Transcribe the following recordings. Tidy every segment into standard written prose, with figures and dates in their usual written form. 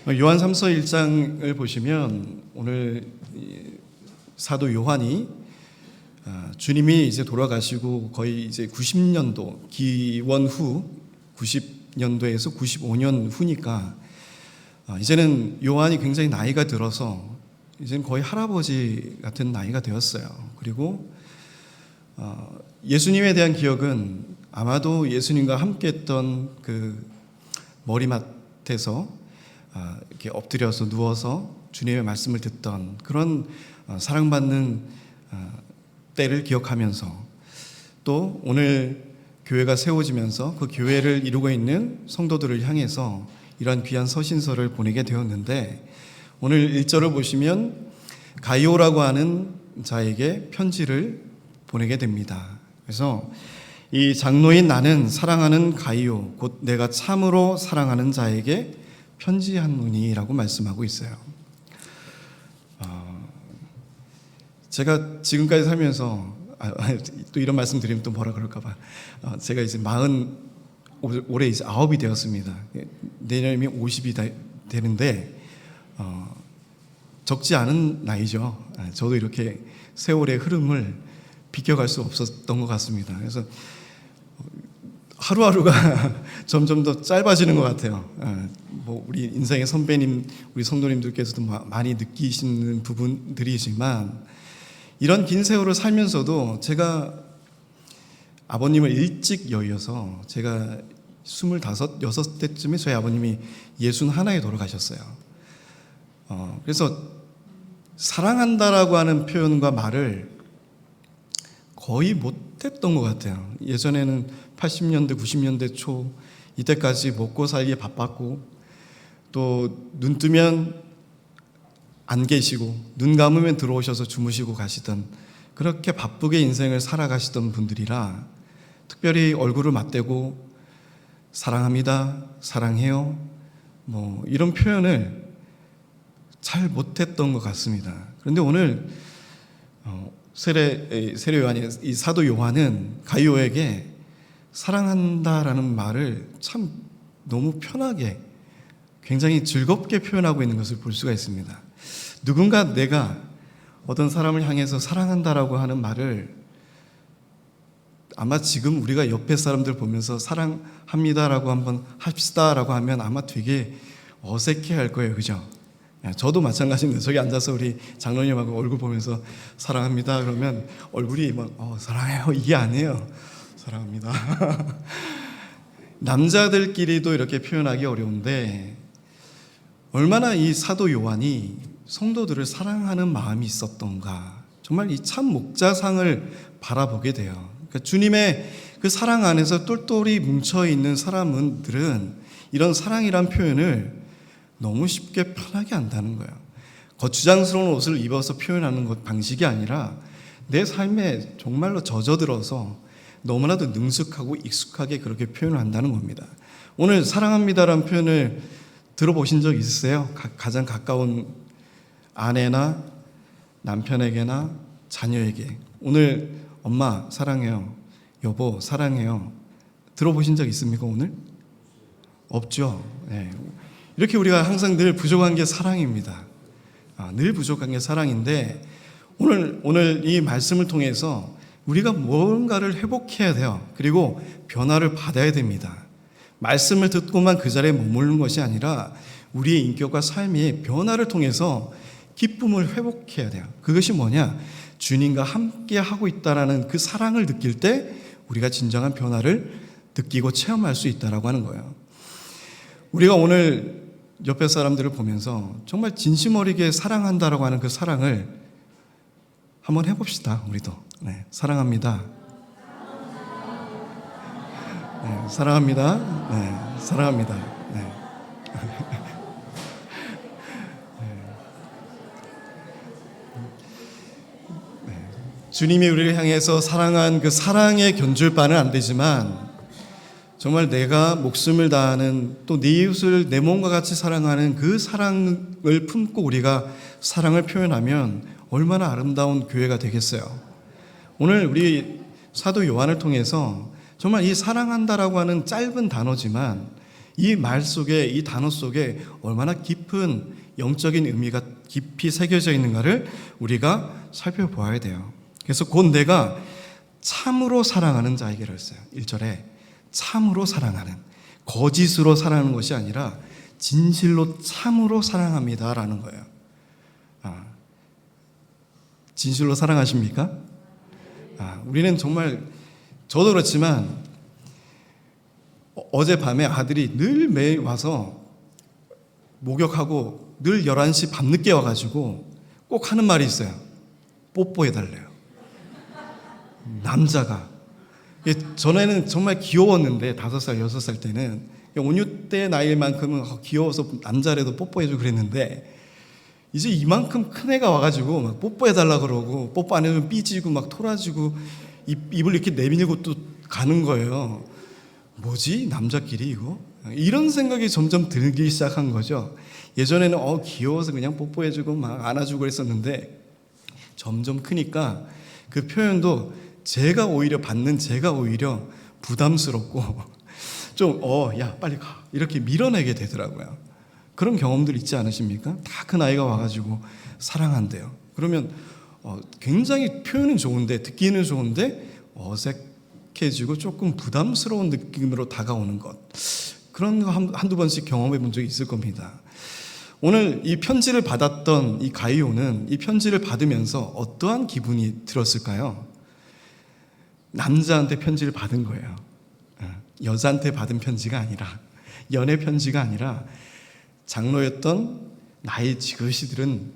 요한 3서 1장을 보시면 오늘 사도 요한이 주님이 이제 돌아가시고 거의 이제 90년도 기원 후 90년도에서 95년 후니까 이제는 요한이 굉장히 나이가 들어서 이제는 거의 할아버지 같은 나이가 되었어요. 그리고 예수님에 대한 기억은 아마도 예수님과 함께했던 그 머리맡에서 이렇게 엎드려서 누워서 주님의 말씀을 듣던 그런 사랑받는 때를 기억하면서 또 오늘 교회가 세워지면서 그 교회를 이루고 있는 성도들을 향해서 이러한 귀한 서신서를 보내게 되었는데 오늘 1절을 보시면 가이오라고 하는 자에게 편지를 보내게 됩니다. 그래서 이 장로인 나는 사랑하는 가이오 곧 내가 참으로 사랑하는 자에게 편지하노니라고 말씀하고 있어요. 제가 지금까지 살면서 또 이런 말씀 드리면 또 뭐라 그럴까봐 제가 이제 올해 이제 9이 되었습니다. 내년이면 50이 되는데 적지 않은 나이죠. 저도 이렇게 세월의 흐름을 비껴갈 수 없었던 것 같습니다. 그래서 하루하루가 점점 더 짧아지는 것 같아요. 뭐 우리 인생의 선배님, 우리 성도님들께서도 많이 느끼시는 부분들이지만 이런 긴 세월을 살면서도 제가 아버님을 일찍 여의어서 제가 25, 6때쯤에 저희 아버님이 61에 돌아가셨어요. 그래서 사랑한다라고 하는 표현과 말을 거의 못했던 것 같아요. 예전에는 80년대, 90년대 초 이때까지 먹고 살기에 바빴고 또 눈 뜨면 안 계시고 눈 감으면 들어오셔서 주무시고 가시던 그렇게 바쁘게 인생을 살아가시던 분들이라 특별히 얼굴을 맞대고 사랑합니다, 사랑해요 뭐 이런 표현을 잘 못했던 것 같습니다. 그런데 오늘 세례 요한이 이 사도 요한은 가이오에게 사랑한다라는 말을 참 너무 편하게 굉장히 즐겁게 표현하고 있는 것을 볼 수가 있습니다. 누군가 내가 어떤 사람을 향해서 사랑한다라고 하는 말을 아마 지금 우리가 옆에 사람들 보면서 사랑합니다라고 한번 합시다라고 하면 아마 되게 어색해 할 거예요. 그죠? 저도 마찬가지입니다. 저기 앉아서 우리 장로님하고 얼굴 보면서 사랑합니다 그러면 얼굴이 막 사랑해요 이게 아니에요. 사랑합니다. 남자들끼리도 이렇게 표현하기 어려운데 얼마나 이 사도 요한이 성도들을 사랑하는 마음이 있었던가 정말 이 참 목자상을 바라보게 돼요. 그러니까 주님의 그 사랑 안에서 똘똘이 뭉쳐있는 사람들은 이런 사랑이란 표현을 너무 쉽게 편하게 한다는 거예요. 거추장스러운 옷을 입어서 표현하는 것 방식이 아니라 내 삶에 정말로 젖어들어서 너무나도 능숙하고 익숙하게 그렇게 표현을 한다는 겁니다. 오늘 사랑합니다라는 표현을 들어보신 적 있으세요? 가장 가까운 아내나 남편에게나 자녀에게 오늘 엄마 사랑해요, 여보 사랑해요 들어보신 적 있습니까? 오늘? 없죠. 네. 이렇게 우리가 항상 늘 부족한 게 사랑입니다. 늘 부족한 게 사랑인데 오늘 이 말씀을 통해서 우리가 뭔가를 회복해야 돼요. 그리고 변화를 받아야 됩니다. 말씀을 듣고만 그 자리에 머무르는 것이 아니라 우리의 인격과 삶의 변화를 통해서 기쁨을 회복해야 돼요. 그것이 뭐냐? 주님과 함께 하고 있다라는 그 사랑을 느낄 때 우리가 진정한 변화를 느끼고 체험할 수 있다라고 하는 거예요. 우리가 오늘 옆에 사람들을 보면서 정말 진심 어리게 사랑한다라고 하는 그 사랑을 한번 해봅시다. 우리도 사랑합니다. 사랑합니다. 사랑합니다. 주님이 우리를 향해서 사랑한 그 사랑에 견줄 바는 안 되지만 정말 내가 목숨을 다하는 또 네 이웃을 내 몸과 같이 사랑하는 그 사랑을 품고 우리가 사랑을 표현하면 얼마나 아름다운 교회가 되겠어요. 오늘 우리 사도 요한을 통해서 정말 이 사랑한다라고 하는 짧은 단어지만 이 말 속에, 이 단어 속에 얼마나 깊은 영적인 의미가 깊이 새겨져 있는가를 우리가 살펴보아야 돼요. 그래서 곧 내가 참으로 사랑하는 자에게로 했어요. 1절에 참으로 사랑하는, 거짓으로 사랑하는 것이 아니라 진실로 참으로 사랑합니다라는 거예요. 진실로 사랑하십니까? 우리는 정말, 저도 그렇지만 어젯밤에 아들이 늘 매일 와서 목욕하고 늘 11시 밤늦게 와가지고 꼭 하는 말이 있어요. 뽀뽀해달래요. 남자가. 전에는 정말 귀여웠는데 5살, 6살 때는 온유 때 나이만큼은 귀여워서 남자라도 뽀뽀해주고 그랬는데 이제 이만큼 큰 애가 와가지고 막 뽀뽀해달라 그러고 뽀뽀 안 해주면 삐지고 막 토라지고 입을 이렇게 내밀고 또 가는 거예요. 뭐지? 남자끼리 이거? 이런 생각이 점점 들기 시작한 거죠. 예전에는 귀여워서 그냥 뽀뽀해주고 막 안아주고 그랬었는데 점점 크니까 그 표현도 제가 오히려 부담스럽고 좀 야 빨리 가 이렇게 밀어내게 되더라고요. 그런 경험들 있지 않으십니까? 다 큰 아이가 와가지고 사랑한대요. 그러면 굉장히 표현은 좋은데, 듣기는 좋은데 어색해지고 조금 부담스러운 느낌으로 다가오는 것, 그런 거 한두 번씩 경험해 본 적이 있을 겁니다. 오늘 이 편지를 받았던 이 가이오는 이 편지를 받으면서 어떠한 기분이 들었을까요? 남자한테 편지를 받은 거예요. 여자한테 받은 편지가 아니라, 연애 편지가 아니라 장로였던 나의 지그시 들은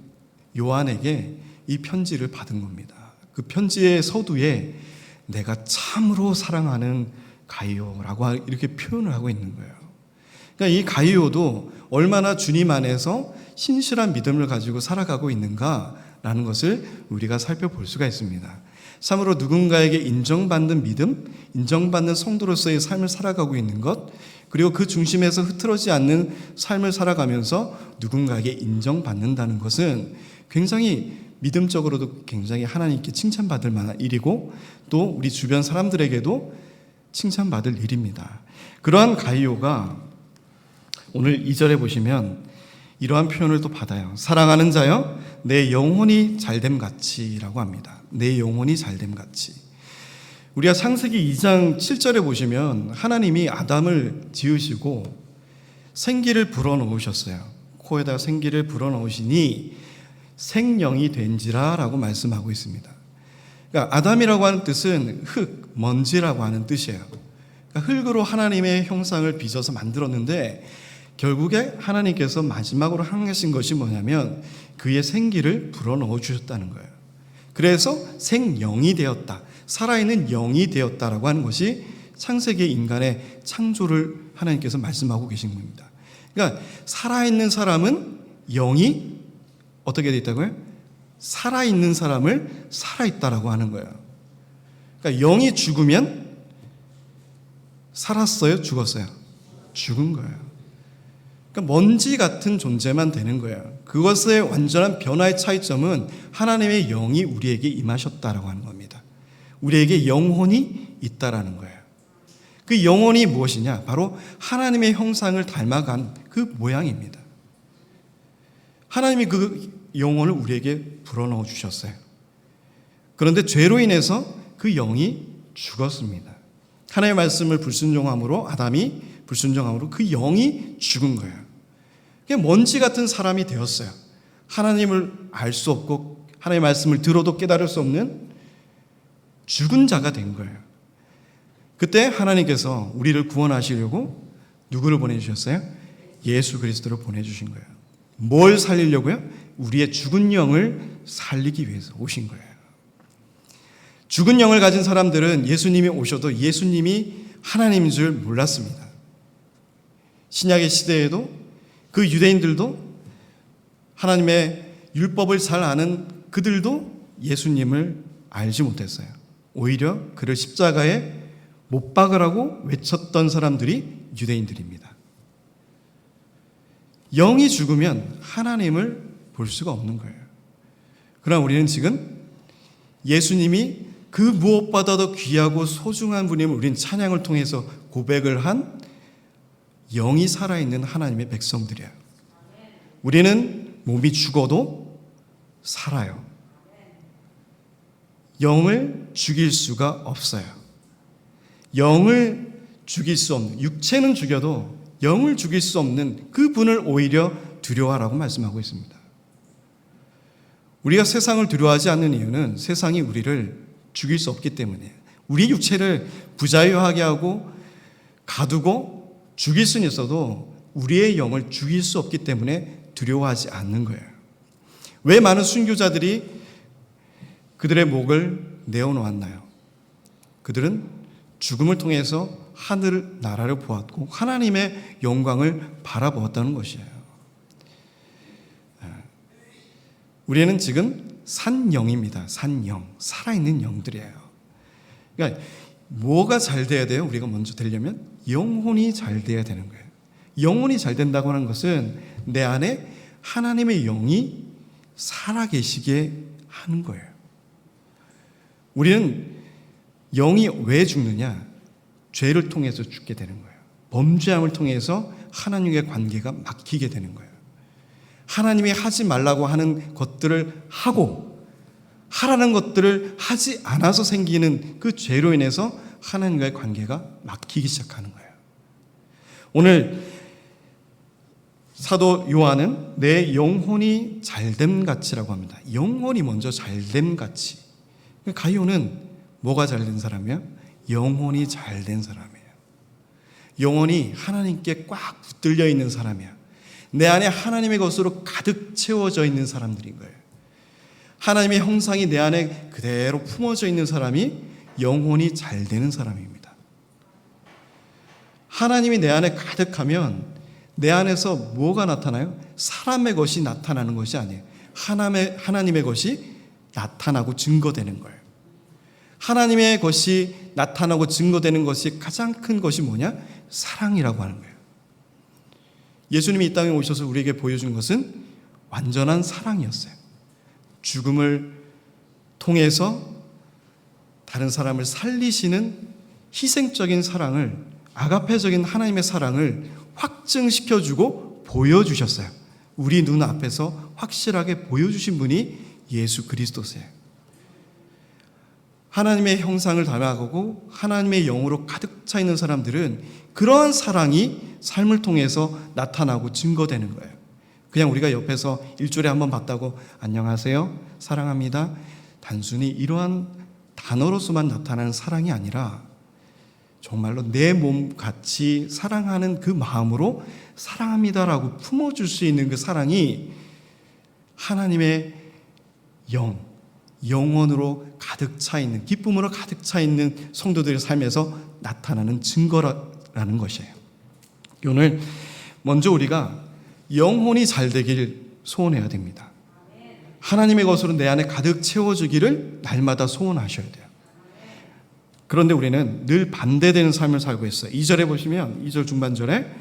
요한에게 이 편지를 받은 겁니다. 그 편지의 서두에 내가 참으로 사랑하는 가이오라고 이렇게 표현을 하고 있는 거예요. 그러니까 이 가이오도 얼마나 주님 안에서 신실한 믿음을 가지고 살아가고 있는가라는 것을 우리가 살펴볼 수가 있습니다. 참으로 누군가에게 인정받는 믿음, 인정받는 성도로서의 삶을 살아가고 있는 것, 그리고 그 중심에서 흐트러지지 않는 삶을 살아가면서 누군가에게 인정받는다는 것은 굉장히 믿음적으로도 굉장히 하나님께 칭찬받을 만한 일이고 또 우리 주변 사람들에게도 칭찬받을 일입니다. 그러한 가이오가 오늘 2절에 보시면 이러한 표현을 또 받아요. 사랑하는 자여 내 영혼이 잘됨같이라고 합니다. 내 영혼이 잘됨같이. 우리가 창세기 2장 7절에 보시면 하나님이 아담을 지으시고 생기를 불어넣으셨어요. 코에다 생기를 불어넣으시니 생령이 된지라 라고 말씀하고 있습니다. 그러니까 아담이라고 하는 뜻은 흙, 먼지라고 하는 뜻이에요. 그러니까 흙으로 하나님의 형상을 빚어서 만들었는데 결국에 하나님께서 마지막으로 하신 것이 뭐냐면 그의 생기를 불어넣어 주셨다는 거예요. 그래서 생영이 되었다, 살아있는 영이 되었다라고 하는 것이 창세기 인간의 창조를 하나님께서 말씀하고 계신 겁니다. 그러니까 살아있는 사람은 영이 어떻게 되어 있다고요? 살아있는 사람을 살아있다라고 하는 거예요. 그러니까 영이 죽으면 살았어요? 죽었어요? 죽은 거예요. 그러니까 먼지 같은 존재만 되는 거예요. 그것의 완전한 변화의 차이점은 하나님의 영이 우리에게 임하셨다라고 하는 겁니다. 우리에게 영혼이 있다라는 거예요. 그 영혼이 무엇이냐? 바로 하나님의 형상을 닮아간 그 모양입니다. 하나님이 그 영혼을 우리에게 불어넣어 주셨어요. 그런데 죄로 인해서 그 영이 죽었습니다. 하나님의 말씀을 불순종함으로, 아담이 불순종함으로 그 영이 죽은 거예요. 그게 먼지 같은 사람이 되었어요. 하나님을 알 수 없고 하나님의 말씀을 들어도 깨달을 수 없는 죽은 자가 된 거예요. 그때 하나님께서 우리를 구원하시려고 누구를 보내주셨어요? 예수 그리스도를 보내주신 거예요. 뭘 살리려고요? 우리의 죽은 영을 살리기 위해서 오신 거예요. 죽은 영을 가진 사람들은 예수님이 오셔도 예수님이 하나님인 줄 몰랐습니다. 신약의 시대에도 그 유대인들도 하나님의 율법을 잘 아는 그들도 예수님을 알지 못했어요. 오히려 그를 십자가에 못 박으라고 외쳤던 사람들이 유대인들입니다. 영이 죽으면 하나님을 볼 수가 없는 거예요. 그러나 우리는 지금 예수님이 그 무엇보다도 귀하고 소중한 분임을 우리는 찬양을 통해서 고백을 한 영이 살아있는 하나님의 백성들이에요. 우리는 몸이 죽어도 살아요. 영을 죽일 수가 없어요. 영을 죽일 수 없는, 육체는 죽여도 영을 죽일 수 없는 그 분을 오히려 두려워하라고 말씀하고 있습니다. 우리가 세상을 두려워하지 않는 이유는 세상이 우리를 죽일 수 없기 때문이에요. 우리 육체를 부자유하게 하고 가두고 죽일 수는 있어도 우리의 영을 죽일 수 없기 때문에 두려워하지 않는 거예요. 왜 많은 순교자들이 그들의 목을 내어놓았나요? 그들은 죽음을 통해서 하늘 나라를 보았고 하나님의 영광을 바라보았다는 것이에요. 우리는 지금 산영입니다. 산영, 살아있는 영들이에요. 그러니까 뭐가 잘 돼야 돼요? 우리가 먼저 되려면 영혼이 잘 돼야 되는 거예요. 영혼이 잘 된다고 하는 것은 내 안에 하나님의 영이 살아계시게 하는 거예요. 우리는 영이 왜 죽느냐? 죄를 통해서 죽게 되는 거예요. 범죄함을 통해서 하나님과의 관계가 막히게 되는 거예요. 하나님이 하지 말라고 하는 것들을 하고 하라는 것들을 하지 않아서 생기는 그 죄로 인해서 하나님과의 관계가 막히기 시작하는 거예요. 오늘 사도 요한은 내 영혼이 잘됨 같이라고 합니다. 영혼이 먼저 잘됨 같이. 가룟은 뭐가 잘된 사람이에요? 영혼이 잘된 사람이에요. 영혼이 하나님께 꽉 붙들려 있는 사람이야. 내 안에 하나님의 것으로 가득 채워져 있는 사람들인 거예요. 하나님의 형상이 내 안에 그대로 품어져 있는 사람이 영혼이 잘 되는 사람입니다. 하나님이 내 안에 가득하면 내 안에서 뭐가 나타나요? 사람의 것이 나타나는 것이 아니에요. 하나님의 것이 나타나고 증거되는 거예요. 하나님의 것이 나타나고 증거되는 것이 가장 큰 것이 뭐냐? 사랑이라고 하는 거예요. 예수님이 이 땅에 오셔서 우리에게 보여준 것은 완전한 사랑이었어요. 죽음을 통해서 다른 사람을 살리시는 희생적인 사랑을, 아가페적인 하나님의 사랑을 확증시켜주고 보여주셨어요. 우리 눈앞에서 확실하게 보여주신 분이 예수 그리스도세요. 하나님의 형상을 닮아가고 하나님의 영으로 가득 차 있는 사람들은 그러한 사랑이 삶을 통해서 나타나고 증거되는 거예요. 그냥 우리가 옆에서 일주일에 한 번 봤다고 안녕하세요, 사랑합니다, 단순히 이러한 단어로서만 나타나는 사랑이 아니라 정말로 내 몸같이 사랑하는 그 마음으로 사랑합니다라고 품어줄 수 있는 그 사랑이 하나님의 영원으로 가득 차 있는, 기쁨으로 가득 차 있는 성도들의 삶에서 나타나는 증거라는 것이에요. 오늘 먼저 우리가 영혼이 잘 되길 소원해야 됩니다. 하나님의 것으로 내 안에 가득 채워주기를 날마다 소원하셔야 돼요. 그런데 우리는 늘 반대되는 삶을 살고 있어요. 2절에 보시면 2절 중반절에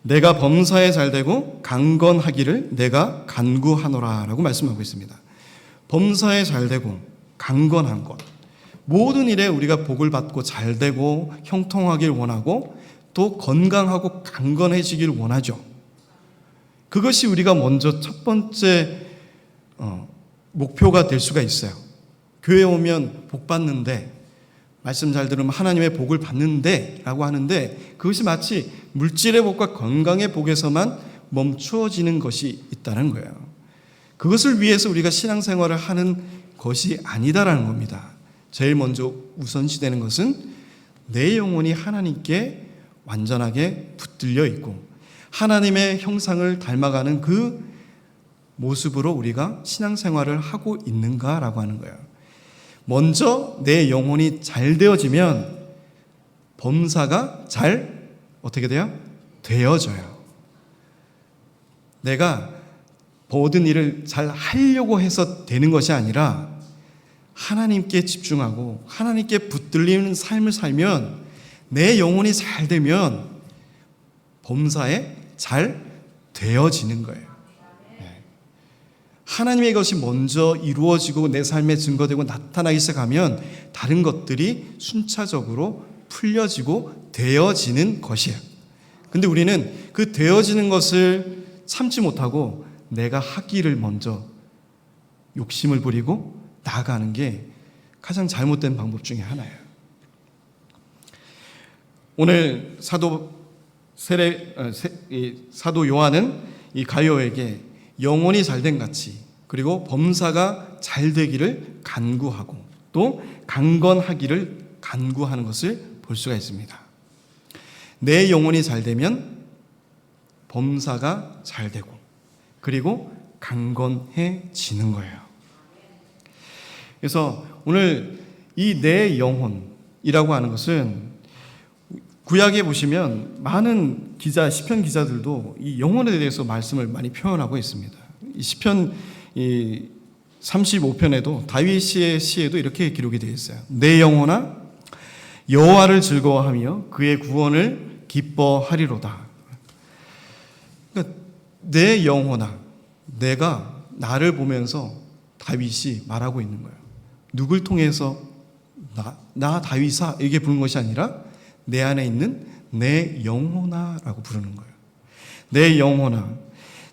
내가 범사에 잘 되고 강건하기를 내가 간구하노라 라고 말씀하고 있습니다. 범사에 잘 되고 강건한 것, 모든 일에 우리가 복을 받고 잘 되고 형통하길 원하고 또 건강하고 강건해지길 원하죠. 그것이 우리가 먼저 첫 번째 목표가 될 수가 있어요. 교회 오면 복 받는데, 말씀 잘 들으면 하나님의 복을 받는데 라고 하는데 그것이 마치 물질의 복과 건강의 복에서만 멈추어지는 것이 있다는 거예요. 그것을 위해서 우리가 신앙생활을 하는 것이 아니다라는 겁니다. 제일 먼저 우선시되는 것은 내 영혼이 하나님께 완전하게 붙들려 있고 하나님의 형상을 닮아가는 그 모습으로 우리가 신앙생활을 하고 있는가라고 하는 거예요. 먼저 내 영혼이 잘 되어지면 범사가 잘 어떻게 돼요? 되어져요. 내가 모든 일을 잘 하려고 해서 되는 것이 아니라 하나님께 집중하고 하나님께 붙들리는 삶을 살면 내 영혼이 잘 되면 범사에 잘 되어지는 거예요. 하나님의 것이 먼저 이루어지고 내 삶에 증거되고 나타나기 시작하면 다른 것들이 순차적으로 풀려지고 되어지는 것이에요. 근데 우리는 그 되어지는 것을 참지 못하고 내가 하기를 먼저 욕심을 부리고 나아가는 게 가장 잘못된 방법 중에 하나예요. 오늘 사도 요한은 이 가룟에게 영혼이 잘된 같이, 그리고 범사가 잘 되기를 간구하고 또 강건하기를 간구하는 것을 볼 수가 있습니다. 내 영혼이 잘 되면 범사가 잘 되고 그리고 강건해지는 거예요. 그래서 오늘 이 내 영혼이라고 하는 것은 구약에 보시면 많은 시편 기자들도 이 영혼에 대해서 말씀을 많이 표현하고 있습니다. 이 시편 35편에도 다윗의 시에도 이렇게 기록이 되어 있어요. 내 영혼아 여호와를 즐거워하며 그의 구원을 기뻐하리로다. 그러니까 내 영혼아, 내가 나를 보면서 다윗이 말하고 있는 거예요. 누굴 통해서 나 다윗아 이게 부른 것이 아니라 내 안에 있는 내 영혼아라고 부르는 거예요. 내 영혼아,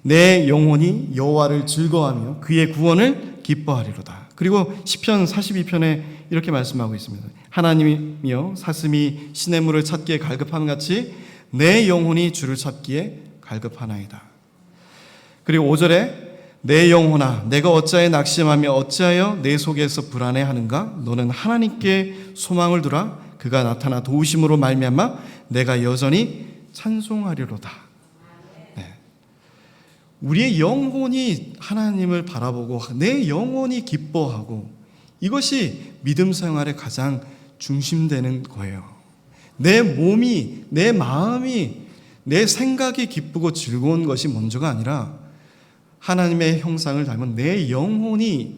내 영혼이 여호와를 즐거워하며 그의 구원을 기뻐하리로다. 그리고 시편 42편에 이렇게 말씀하고 있습니다. 하나님이여 사슴이 시냇물을 찾기에 갈급함 같이 내 영혼이 주를 찾기에 갈급하나이다. 그리고 5절에 내 영혼아 내가 어찌하여 낙심하며 어찌하여 내 속에서 불안해하는가? 너는 하나님께 소망을 두라. 그가 나타나 도우심으로 말미암아 내가 여전히 찬송하리로다. 네. 우리의 영혼이 하나님을 바라보고 내 영혼이 기뻐하고 이것이 믿음 생활의 가장 중심되는 거예요. 내 몸이, 내 마음이, 내 생각이 기쁘고 즐거운 것이 먼저가 아니라 하나님의 형상을 닮은 내 영혼이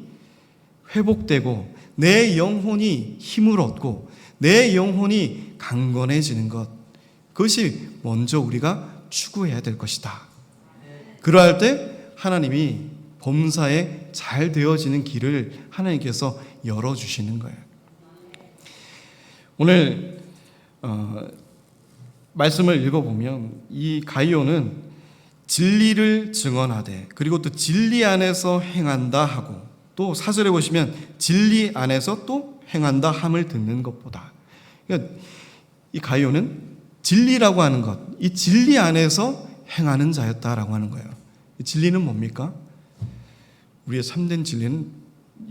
회복되고 내 영혼이 힘을 얻고 내 영혼이 강건해지는 것, 그것이 먼저 우리가 추구해야 될 것이다. 그러할 때 하나님이 범사에 잘 되어지는 길을 하나님께서 열어주시는 거예요. 오늘 말씀을 읽어보면 이 가룟은 진리를 증언하되 그리고 또 진리 안에서 행한다 하고 또 4절에 보시면 진리 안에서 또 행한다 함을 듣는 것보다, 그러니까 이 가룟은 진리라고 하는 것, 이 진리 안에서 행하는 자였다라고 하는 거예요. 이 진리는 뭡니까? 우리의 참된 진리는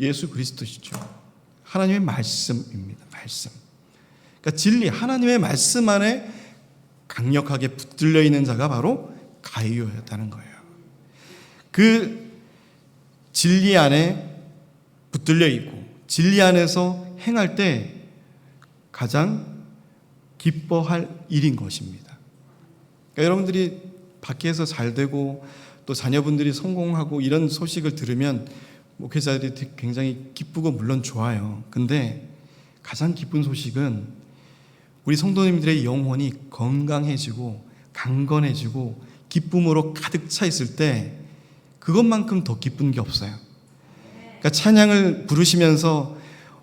예수 그리스도시죠. 하나님의 말씀입니다. 말씀. 그러니까 진리, 하나님의 말씀 안에 강력하게 붙들려 있는 자가 바로 가룟이었다는 거예요. 그 진리 안에 붙들려 있고 진리 안에서 행할 때 가장 기뻐할 일인 것입니다. 그러니까 여러분들이 밖에서 잘 되고 또 자녀분들이 성공하고 이런 소식을 들으면 목회자들이 굉장히 기쁘고 물론 좋아요. 근데 가장 기쁜 소식은 우리 성도님들의 영혼이 건강해지고 강건해지고 기쁨으로 가득 차 있을 때 그것만큼 더 기쁜 게 없어요. 그러니까 찬양을 부르시면서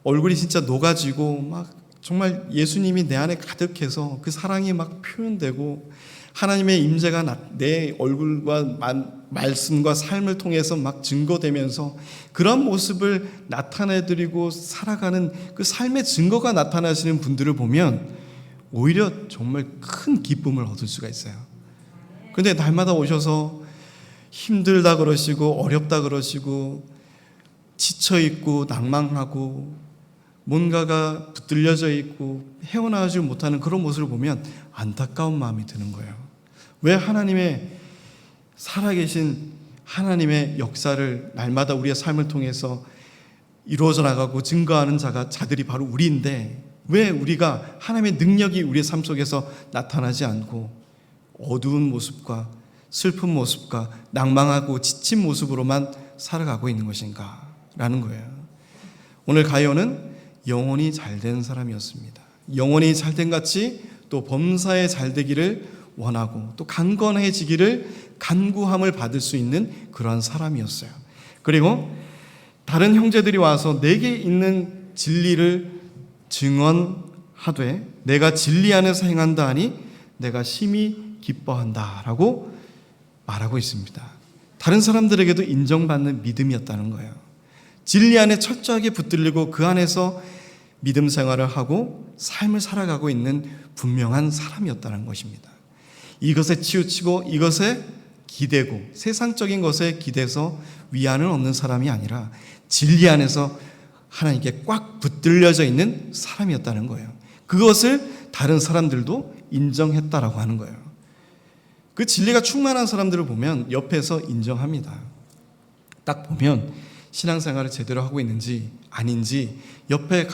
얼굴이 진짜 녹아지고 막 정말 예수님이 내 안에 가득해서 그 사랑이 막 표현되고 하나님의 임재가 내 얼굴과 말씀과 삶을 통해서 막 증거되면서 그런 모습을 나타내드리고 살아가는 그 삶의 증거가 나타나시는 분들을 보면 오히려 정말 큰 기쁨을 얻을 수가 있어요. 그런데 날마다 오셔서 힘들다 그러시고 어렵다 그러시고 지쳐있고 낭망하고 뭔가가 붙들려져 있고 헤어나오지 못하는 그런 모습을 보면 안타까운 마음이 드는 거예요. 왜 하나님의 살아계신 하나님의 역사를 날마다 우리의 삶을 통해서 이루어져 나가고 증거하는 자들이 바로 우리인데 왜 우리가 하나님의 능력이 우리의 삶 속에서 나타나지 않고 어두운 모습과 슬픈 모습과 낭망하고 지친 모습으로만 살아가고 있는 것인가 라는 거예요. 오늘 가룟은 영혼이 잘된 사람이었습니다. 영혼이 잘된 같이 또 범사에 잘되기를 원하고 또 강건해지기를 간구함을 받을 수 있는 그러한 사람이었어요. 그리고 다른 형제들이 와서 내게 있는 진리를 증언하되 내가 진리 안에서 행한다 하니 내가 심히 기뻐한다라고 말하고 있습니다. 다른 사람들에게도 인정받는 믿음이었다는 거예요. 진리 안에 철저하게 붙들리고 그 안에서 믿음 생활을 하고 삶을 살아가고 있는 분명한 사람이었다는 것입니다. 이것에 치우치고 이것에 기대고 세상적인 것에 기대서 위안을 얻는 사람이 아니라 진리 안에서 하나님께 꽉 붙들려져 있는 사람이었다는 거예요. 그것을 다른 사람들도 인정했다라고 하는 거예요. 그 진리가 충만한 사람들을 보면 옆에서 인정합니다. 딱 보면 신앙생활을 제대로 하고 있는지 아닌지 옆에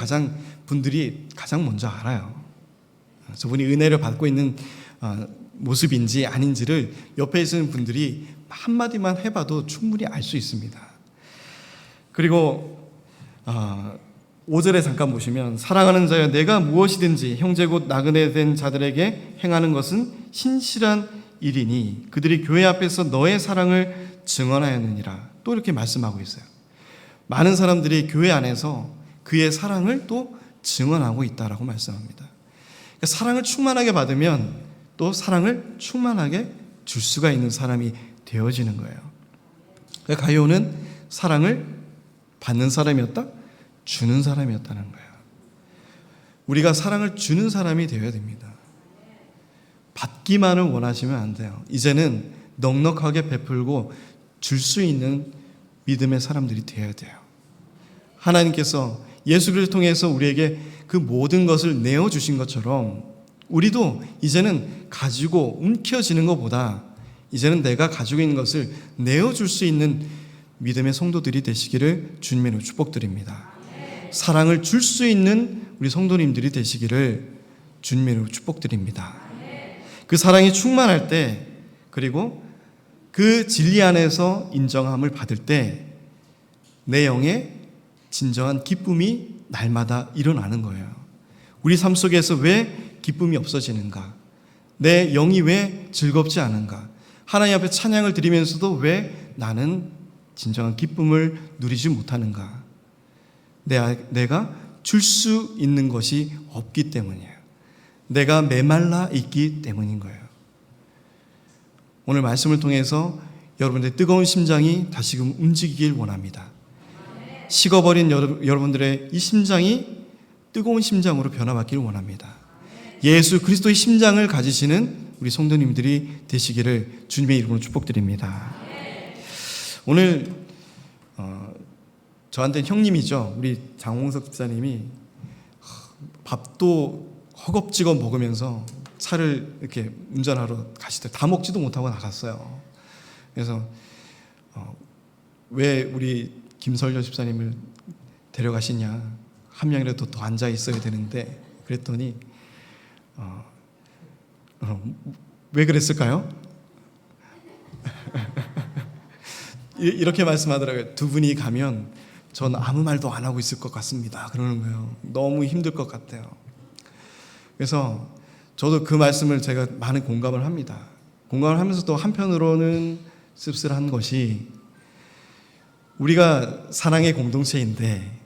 분들이 가장 먼저 알아요. 저분이 은혜를 받고 있는 모습인지 아닌지를 옆에 있는 분들이 한마디만 해봐도 충분히 알 수 있습니다. 그리고 5절에 잠깐 보시면 사랑하는 자여 내가 무엇이든지 형제 곧 나그네 된 자들에게 행하는 것은 신실한 일이니 그들이 교회 앞에서 너의 사랑을 증언하였느니라. 또 이렇게 말씀하고 있어요. 많은 사람들이 교회 안에서 그의 사랑을 또 증언하고 있다라고 말씀합니다. 그러니까 사랑을 충만하게 받으면 또 사랑을 충만하게 줄 수가 있는 사람이 되어지는 거예요. 그러니까 가룟은 사랑을 받는 사람이었다? 주는 사람이었다는 거예요. 우리가 사랑을 주는 사람이 되어야 됩니다. 받기만을 원하시면 안 돼요. 이제는 넉넉하게 베풀고 줄 수 있는 믿음의 사람들이 되어야 돼요. 하나님께서 예수 그리스도를 통해서 우리에게 그 모든 것을 내어주신 것처럼 우리도 이제는 가지고 움켜쥐는 것보다 이제는 내가 가지고 있는 것을 내어줄 수 있는 믿음의 성도들이 되시기를 주님으로 축복드립니다. 사랑을 줄 수 있는 우리 성도님들이 되시기를 주님으로 축복드립니다. 그 사랑이 충만할 때 그리고 그 진리 안에서 인정함을 받을 때 내 영에 진정한 기쁨이 날마다 일어나는 거예요. 우리 삶 속에서 왜 기쁨이 없어지는가? 내 영이 왜 즐겁지 않은가? 하나님 앞에 찬양을 드리면서도 왜 나는 진정한 기쁨을 누리지 못하는가? 내가 줄 수 있는 것이 없기 때문이에요. 내가 메말라 있기 때문인 거예요. 오늘 말씀을 통해서 여러분들의 뜨거운 심장이 다시금 움직이길 원합니다. 식어버린 여러분들의 이 심장이 뜨거운 심장으로 변화받기를 원합니다. 예수 그리스도의 심장을 가지시는 우리 성도님들이 되시기를 주님의 이름으로 축복드립니다. 오늘 저한테 형님이죠. 우리 장홍석 집사님이 밥도 허겁지겁 먹으면서 차를 이렇게 운전하러 가시더라고요. 다 먹지도 못하고 나갔어요. 그래서 왜 우리 김설려 집사님을 데려가시냐, 한 명이라도 더 앉아 있어야 되는데 그랬더니 왜 그랬을까요? 이렇게 말씀하더라고요. 두 분이 가면 전 아무 말도 안 하고 있을 것 같습니다. 그러는 거예요. 너무 힘들 것 같아요. 그래서 저도 그 말씀을 제가 많은 공감을 합니다. 공감을 하면서도 한편으로는 씁쓸한 것이 우리가 사랑의 공동체인데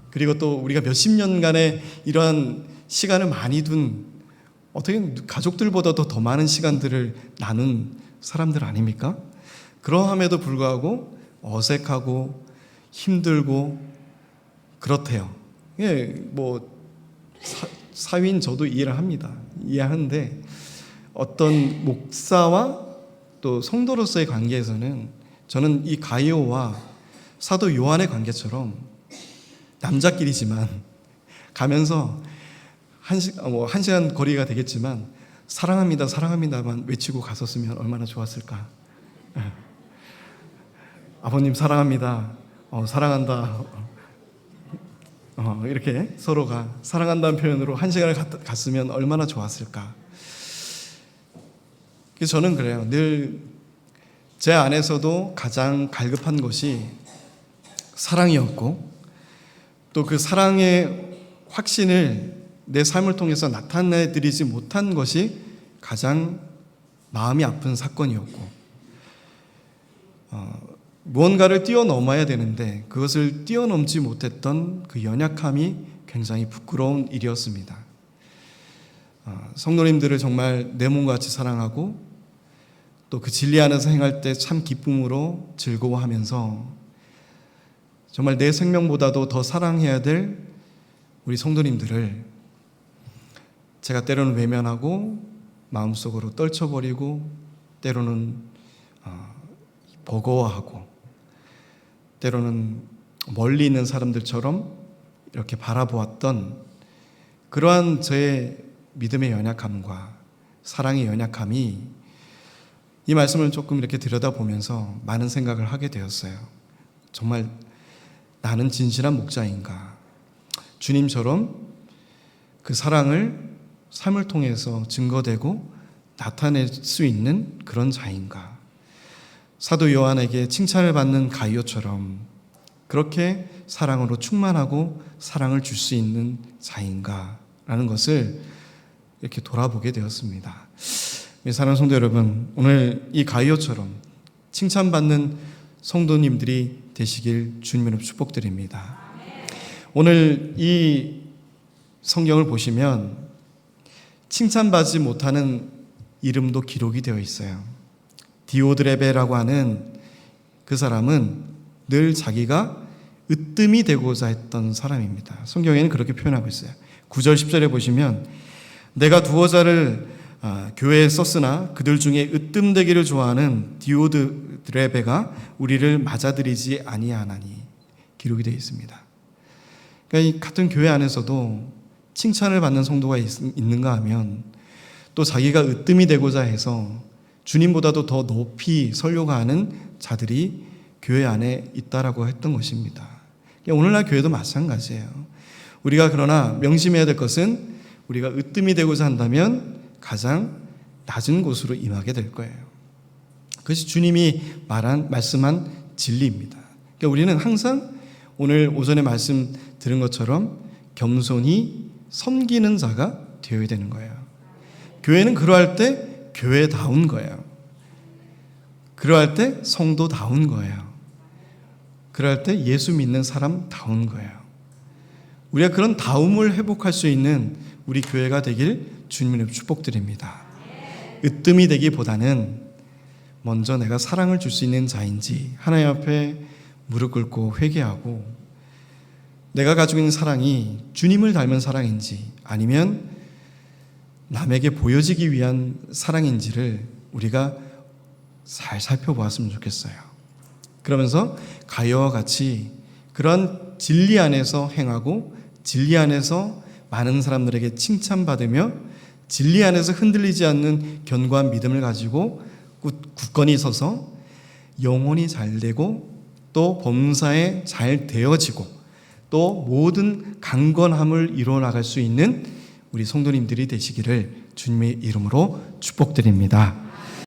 그리고 또 우리가 몇십 년간의 이러한 시간을 많이 둔 어떻게 가족들보다도 더 많은 시간들을 나눈 사람들 아닙니까? 그러함에도 불구하고 어색하고 힘들고 그렇대요. 예, 뭐 사위인 저도 이해를 합니다. 이해하는데 어떤 목사와 또 성도로서의 관계에서는 저는 이 가이오와 사도 요한의 관계처럼 남자끼리지만 가면서 한 시간 거리가 되겠지만 사랑합니다, 사랑합니다만 외치고 갔었으면 얼마나 좋았을까. 아버님 사랑합니다. 사랑한다. 이렇게 서로가 사랑한다는 표현으로 한 시간을 갔으면 얼마나 좋았을까. 그래서 저는 그래요. 늘 제 안에서도 가장 갈급한 것이 사랑이었고 또 그 사랑의 확신을 내 삶을 통해서 나타내드리지 못한 것이 가장 마음이 아픈 사건이었고 무언가를 뛰어넘어야 되는데 그것을 뛰어넘지 못했던 그 연약함이 굉장히 부끄러운 일이었습니다. 성도님들을 정말 내 몸과 같이 사랑하고 또 그 진리 안에서 행할 때 참 기쁨으로 즐거워하면서 정말 내 생명보다도 더 사랑해야 될 우리 성도님들을 제가 때로는 외면하고 마음속으로 떨쳐버리고 때로는 버거워하고 때로는 멀리 있는 사람들처럼 이렇게 바라보았던 그러한 저의 믿음의 연약함과 사랑의 연약함이 이 말씀을 조금 이렇게 들여다보면서 많은 생각을 하게 되었어요. 정말 나는 진실한 목자인가? 주님처럼 그 사랑을 삶을 통해서 증거되고 나타낼 수 있는 그런 자인가? 사도 요한에게 칭찬을 받는 가이오처럼 그렇게 사랑으로 충만하고 사랑을 줄 수 있는 자인가? 라는 것을 이렇게 돌아보게 되었습니다. 사랑하는 성도 여러분, 오늘 이 가이오처럼 칭찬받는 성도님들이 되시길 주님으로 축복드립니다. 오늘 이 성경을 보시면 칭찬받지 못하는 이름도 기록이 되어 있어요. 디오드레베라고 하는 그 사람은 늘 자기가 으뜸이 되고자 했던 사람입니다. 성경에는 그렇게 표현하고 있어요. 9절 10절에 보시면 내가 두어 자를 교회에 썼으나 그들 중에 으뜸되기를 좋아하는 디오드레베가 우리를 맞아들이지 아니하나니 기록이 되어 있습니다. 그러니까 이 같은 교회 안에서도 칭찬을 받는 성도가 있는가 하면 또 자기가 으뜸이 되고자 해서 주님보다도 더 높이 서려고 하는 자들이 교회 안에 있다라고 했던 것입니다. 오늘날 교회도 마찬가지예요. 우리가 그러나 명심해야 될 것은 우리가 으뜸이 되고자 한다면 가장 낮은 곳으로 임하게 될 거예요. 그것이 주님이 말씀한 진리입니다. 그러니까 우리는 항상 오늘 오전에 말씀 들은 것처럼 겸손히 섬기는 자가 되어야 되는 거예요. 교회는 그러할 때 교회다운 거예요. 그러할 때 성도다운 거예요. 그럴 때 예수 믿는 사람다운 거예요. 우리가 그런 다움을 회복할 수 있는 우리 교회가 되길 주님으로 축복드립니다. 으뜸이 되기보다는 먼저 내가 사랑을 줄 수 있는 자인지 하나님 앞에 무릎 꿇고 회개하고 내가 가지고 있는 사랑이 주님을 닮은 사랑인지 아니면 남에게 보여지기 위한 사랑인지를 우리가 잘 살펴보았으면 좋겠어요. 그러면서 가요와 같이 그런 진리 안에서 행하고 진리 안에서 많은 사람들에게 칭찬받으며 진리 안에서 흔들리지 않는 견고한 믿음을 가지고 굳건히 서서 영혼이 잘 되고 또 범사에 잘 되어지고 또 모든 강건함을 이루어 나갈 수 있는 우리 성도님들이 되시기를 주님의 이름으로 축복드립니다.